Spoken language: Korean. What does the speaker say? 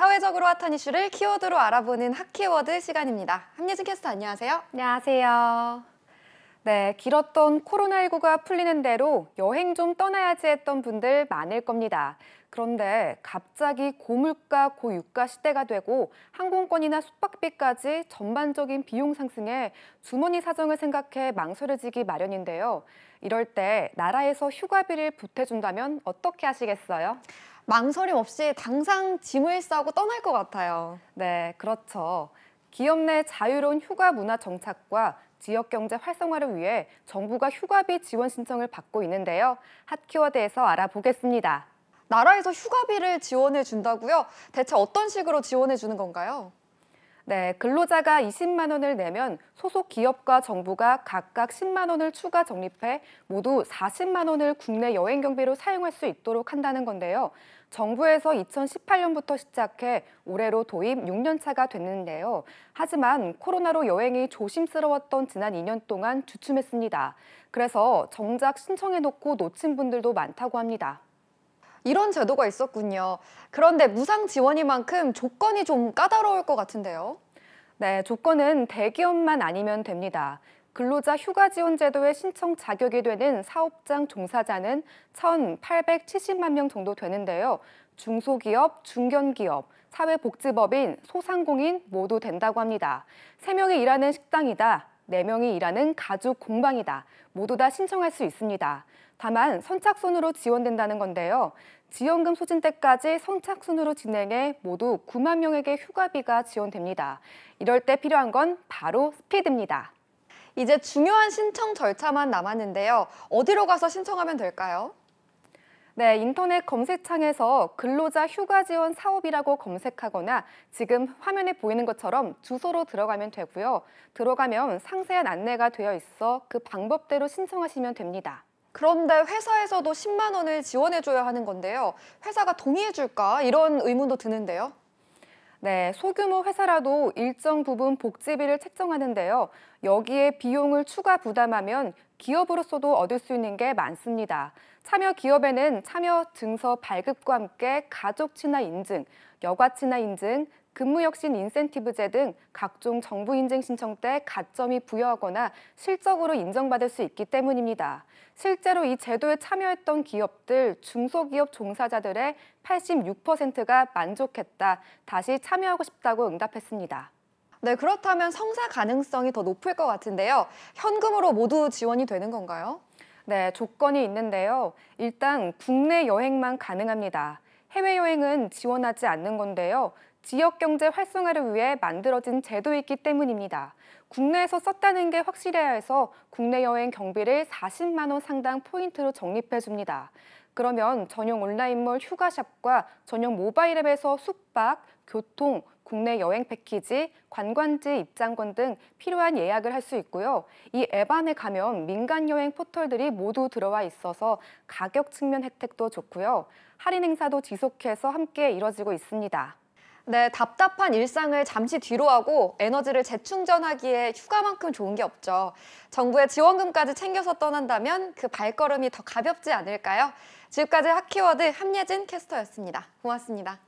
사회적으로 핫한 이슈를 키워드로 알아보는 핫키워드 시간입니다. 함예진 캐스터 안녕하세요. 안녕하세요. 네, 길었던 코로나19가 풀리는 대로 여행 좀 떠나야지 했던 분들 많을 겁니다. 그런데 갑자기 고물가, 고유가 시대가 되고 항공권이나 숙박비까지 전반적인 비용 상승에 주머니 사정을 생각해 망설여지기 마련인데요. 이럴 때 나라에서 휴가비를 보태준다면 어떻게 하시겠어요? 망설임 없이 당장 짐을 싸고 떠날 것 같아요. 네, 그렇죠. 기업 내 자유로운 휴가 문화 정착과 지역 경제 활성화를 위해 정부가 휴가비 지원 신청을 받고 있는데요. 핫키워드에서 알아보겠습니다. 나라에서 휴가비를 지원해 준다고요? 대체 어떤 식으로 지원해 주는 건가요? 네, 근로자가 20만 원을 내면 소속 기업과 정부가 각각 10만 원을 추가 적립해 모두 40만 원을 국내 여행 경비로 사용할 수 있도록 한다는 건데요. 정부에서 2018년부터 시작해 올해로 도입 6년 차가 됐는데요. 하지만 코로나로 여행이 조심스러웠던 지난 2년 동안 주춤했습니다. 그래서 정작 신청해놓고 놓친 분들도 많다고 합니다. 이런 제도가 있었군요. 그런데 무상 지원인 만큼 조건이 좀 까다로울 것 같은데요. 네, 조건은 대기업만 아니면 됩니다. 근로자 휴가 지원 제도에 신청 자격이 되는 사업장 종사자는 1,870만 명 정도 되는데요. 중소기업, 중견기업, 사회복지법인, 소상공인 모두 된다고 합니다. 3명이 일하는 식당이다, 4명이 일하는 가죽 공방이다. 모두 다 신청할 수 있습니다. 다만 선착순으로 지원된다는 건데요. 지원금 소진 때까지 선착순으로 진행해 모두 9만 명에게 휴가비가 지원됩니다. 이럴 때 필요한 건 바로 스피드입니다. 이제 중요한 신청 절차만 남았는데요. 어디로 가서 신청하면 될까요? 네, 인터넷 검색창에서 근로자 휴가 지원 사업이라고 검색하거나 지금 화면에 보이는 것처럼 주소로 들어가면 되고요. 들어가면 상세한 안내가 되어 있어 그 방법대로 신청하시면 됩니다. 그런데 회사에서도 10만 원을 지원해줘야 하는 건데요. 회사가 동의해줄까? 이런 의문도 드는데요. 네, 소규모 회사라도 일정 부분 복지비를 책정하는데요. 여기에 비용을 추가 부담하면 기업으로서도 얻을 수 있는 게 많습니다. 참여 기업에는 참여 증서 발급과 함께 가족 친화 인증, 여가 친화 인증, 근무혁신 인센티브제 등 각종 정부 인증 신청 때 가점이 부여하거나 실적으로 인정받을 수 있기 때문입니다. 실제로 이 제도에 참여했던 기업들, 중소기업 종사자들의 86%가 만족했다, 다시 참여하고 싶다고 응답했습니다. 네, 그렇다면 성사 가능성이 더 높을 것 같은데요. 현금으로 모두 지원이 되는 건가요? 네, 조건이 있는데요. 일단 국내 여행만 가능합니다. 해외여행은 지원하지 않는 건데요. 지역 경제 활성화를 위해 만들어진 제도이기 때문입니다. 국내에서 썼다는 게 확실해야 해서 국내 여행 경비를 40만 원 상당 포인트로 적립해 줍니다. 그러면 전용 온라인몰 휴가샵과 전용 모바일 앱에서 숙박, 교통, 국내 여행 패키지, 관광지 입장권 등 필요한 예약을 할 수 있고요. 이 앱 안에 가면 민간 여행 포털들이 모두 들어와 있어서 가격 측면 혜택도 좋고요. 할인 행사도 지속해서 함께 이뤄지고 있습니다. 네, 답답한 일상을 잠시 뒤로 하고 에너지를 재충전하기에 휴가만큼 좋은 게 없죠. 정부의 지원금까지 챙겨서 떠난다면 그 발걸음이 더 가볍지 않을까요? 지금까지 핫키워드 함예진 캐스터였습니다. 고맙습니다.